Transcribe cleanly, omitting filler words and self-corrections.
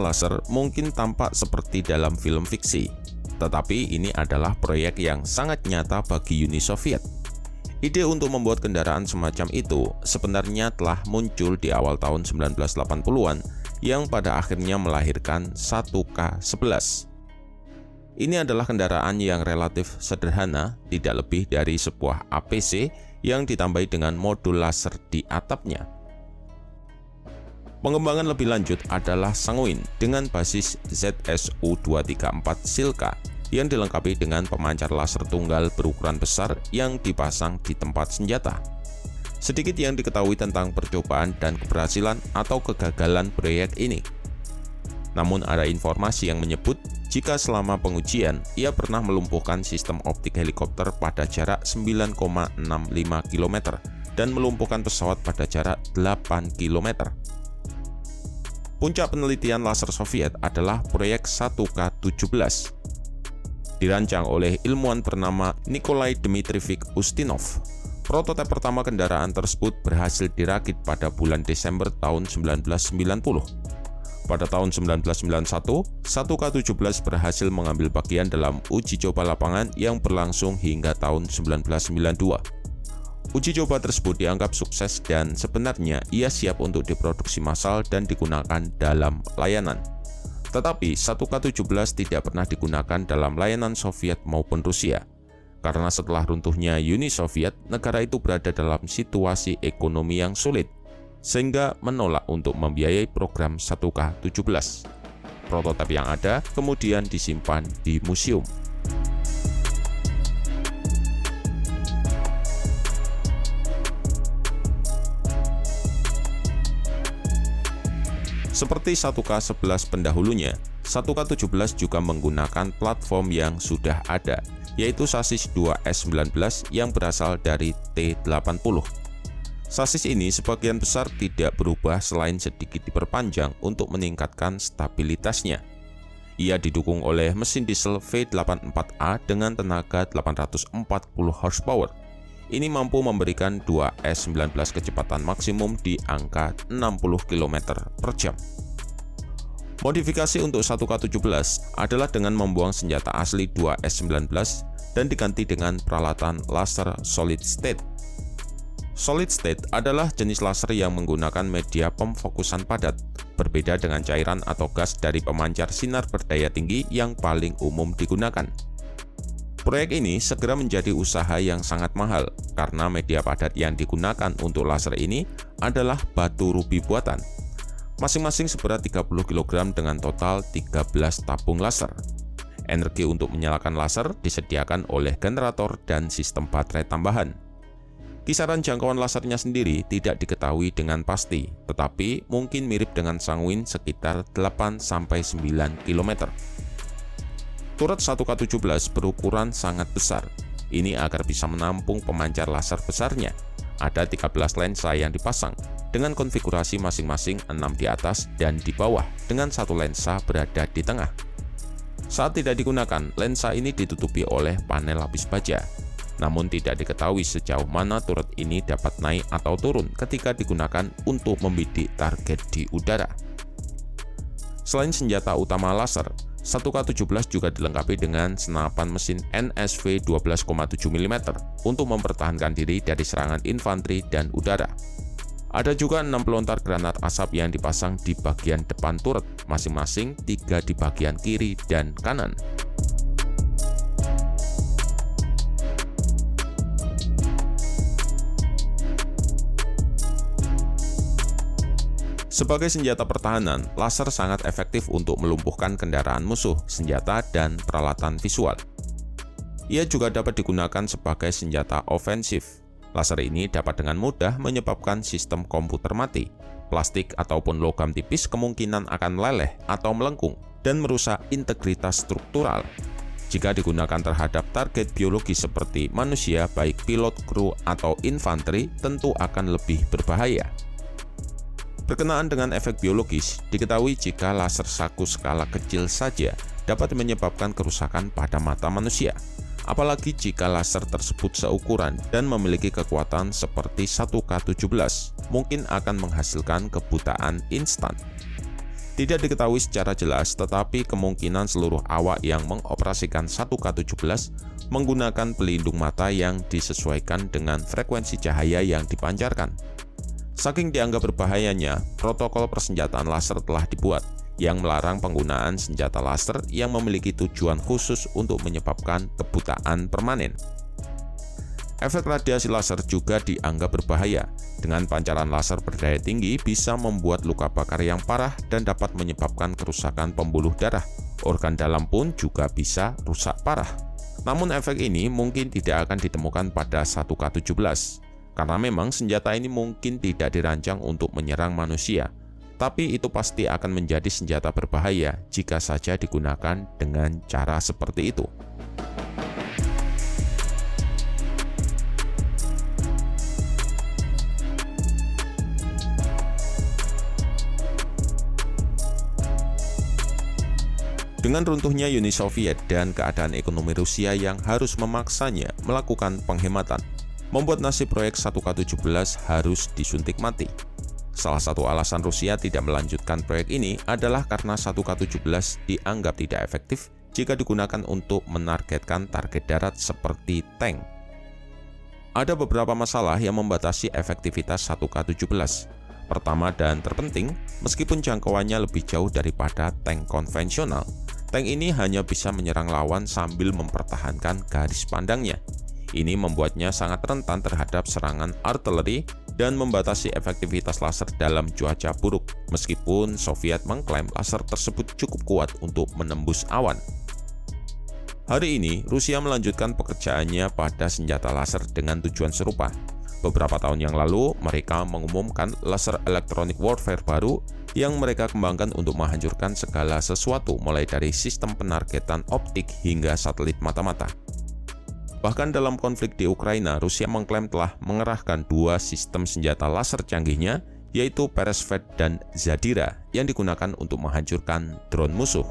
laser mungkin tampak seperti dalam film fiksi, tetapi ini adalah proyek yang sangat nyata bagi Uni Soviet. Ide untuk membuat kendaraan semacam itu sebenarnya telah muncul di awal tahun 1980-an yang pada akhirnya melahirkan 1K11. Ini adalah kendaraan yang relatif sederhana, tidak lebih dari sebuah APC yang ditambahi dengan modul laser di atapnya. Pengembangan lebih lanjut adalah Sanguin dengan basis ZSU-234 Silka yang dilengkapi dengan pemancar laser tunggal berukuran besar yang dipasang di tempat senjata. Sedikit yang diketahui tentang percobaan dan keberhasilan atau kegagalan proyek ini. Namun ada informasi yang menyebut jika selama pengujian ia pernah melumpuhkan sistem optik helikopter pada jarak 9,65 km dan melumpuhkan pesawat pada jarak 8 km. Puncak penelitian laser Soviet adalah proyek 1K17. Dirancang oleh ilmuwan bernama Nikolai Dmitrievich Ustinov. Prototipe pertama kendaraan tersebut berhasil dirakit pada bulan Desember tahun 1990. Pada tahun 1991, 1K17 berhasil mengambil bagian dalam uji coba lapangan yang berlangsung hingga tahun 1992. Uji coba tersebut dianggap sukses dan sebenarnya ia siap untuk diproduksi massal dan digunakan dalam layanan. Tetapi 1K17 tidak pernah digunakan dalam layanan Soviet maupun Rusia. Karena setelah runtuhnya Uni Soviet, negara itu berada dalam situasi ekonomi yang sulit, sehingga menolak untuk membiayai program 1K17. Prototipe yang ada kemudian disimpan di museum. Seperti 1K11 pendahulunya, 1K17 juga menggunakan platform yang sudah ada, yaitu sasis 2S19 yang berasal dari T80. Sasis ini sebagian besar tidak berubah selain sedikit diperpanjang untuk meningkatkan stabilitasnya. Ia didukung oleh mesin diesel V84A dengan tenaga 840 horsepower. Ini mampu memberikan 2S19 kecepatan maksimum di angka 60 km per jam. Modifikasi untuk 1K17 adalah dengan membuang senjata asli 2S19 dan diganti dengan peralatan laser solid state. Solid state adalah jenis laser yang menggunakan media pemfokusan padat, berbeda dengan cairan atau gas dari pemancar sinar berdaya tinggi yang paling umum digunakan. Proyek ini segera menjadi usaha yang sangat mahal karena media padat yang digunakan untuk laser ini adalah batu rubi buatan. Masing-masing seberat 30 kg dengan total 13 tabung laser. Energi untuk menyalakan laser disediakan oleh generator dan sistem baterai tambahan. Kisaran jangkauan lasernya sendiri tidak diketahui dengan pasti, tetapi mungkin mirip dengan Sanguin sekitar 8-9 km. Turret 1K17 berukuran sangat besar. Ini agar bisa menampung pemancar laser besarnya. Ada 13 lensa yang dipasang, dengan konfigurasi masing-masing 6 di atas dan di bawah, dengan satu lensa berada di tengah. Saat tidak digunakan, lensa ini ditutupi oleh panel lapis baja. Namun tidak diketahui sejauh mana turret ini dapat naik atau turun ketika digunakan untuk membidik target di udara. Selain senjata utama laser, 1K17 juga dilengkapi dengan senapan mesin NSV 12,7 mm untuk mempertahankan diri dari serangan infanteri dan udara. Ada juga 6 pelontar granat asap yang dipasang di bagian depan turret, masing-masing 3 di bagian kiri dan kanan. Sebagai senjata pertahanan, laser sangat efektif untuk melumpuhkan kendaraan musuh, senjata, dan peralatan visual. Ia juga dapat digunakan sebagai senjata ofensif. Laser ini dapat dengan mudah menyebabkan sistem komputer mati. Plastik ataupun logam tipis kemungkinan akan meleleh atau melengkung dan merusak integritas struktural. Jika digunakan terhadap target biologi seperti manusia, baik pilot, kru, atau infanteri, tentu akan lebih berbahaya. Berkenaan dengan efek biologis, diketahui jika laser saku skala kecil saja dapat menyebabkan kerusakan pada mata manusia, apalagi jika laser tersebut seukuran dan memiliki kekuatan seperti 1K17, mungkin akan menghasilkan kebutaan instan. Tidak diketahui secara jelas, tetapi kemungkinan seluruh awak yang mengoperasikan 1K17 menggunakan pelindung mata yang disesuaikan dengan frekuensi cahaya yang dipancarkan. Saking dianggap berbahayanya, protokol persenjataan laser telah dibuat yang melarang penggunaan senjata laser yang memiliki tujuan khusus untuk menyebabkan kebutaan permanen. Efek radiasi laser juga dianggap berbahaya. Dengan pancaran laser berdaya tinggi bisa membuat luka bakar yang parah dan dapat menyebabkan kerusakan pembuluh darah. Organ dalam pun juga bisa rusak parah. Namun efek ini mungkin tidak akan ditemukan pada 1K17, karena memang senjata ini mungkin tidak dirancang untuk menyerang manusia. Tapi itu pasti akan menjadi senjata berbahaya jika saja digunakan dengan cara seperti itu. Dengan runtuhnya Uni Soviet dan keadaan ekonomi Rusia yang harus memaksanya melakukan penghematan, membuat nasib proyek 1K17 harus disuntik mati. Salah satu alasan Rusia tidak melanjutkan proyek ini adalah karena 1K17 dianggap tidak efektif jika digunakan untuk menargetkan target darat seperti tank. Ada beberapa masalah yang membatasi efektivitas 1K17. Pertama dan terpenting, meskipun jangkauannya lebih jauh daripada tank konvensional, tank ini hanya bisa menyerang lawan sambil mempertahankan garis pandangnya. Ini membuatnya sangat rentan terhadap serangan artileri dan membatasi efektivitas laser dalam cuaca buruk, meskipun Soviet mengklaim laser tersebut cukup kuat untuk menembus awan. Hari ini, Rusia melanjutkan pekerjaannya pada senjata laser dengan tujuan serupa. Beberapa tahun yang lalu, mereka mengumumkan laser electronic warfare baru yang mereka kembangkan untuk menghancurkan segala sesuatu, mulai dari sistem penargetan optik hingga satelit mata-mata. Bahkan dalam konflik di Ukraina, Rusia mengklaim telah mengerahkan dua sistem senjata laser canggihnya, yaitu Peresvet dan Zadira, yang digunakan untuk menghancurkan drone musuh.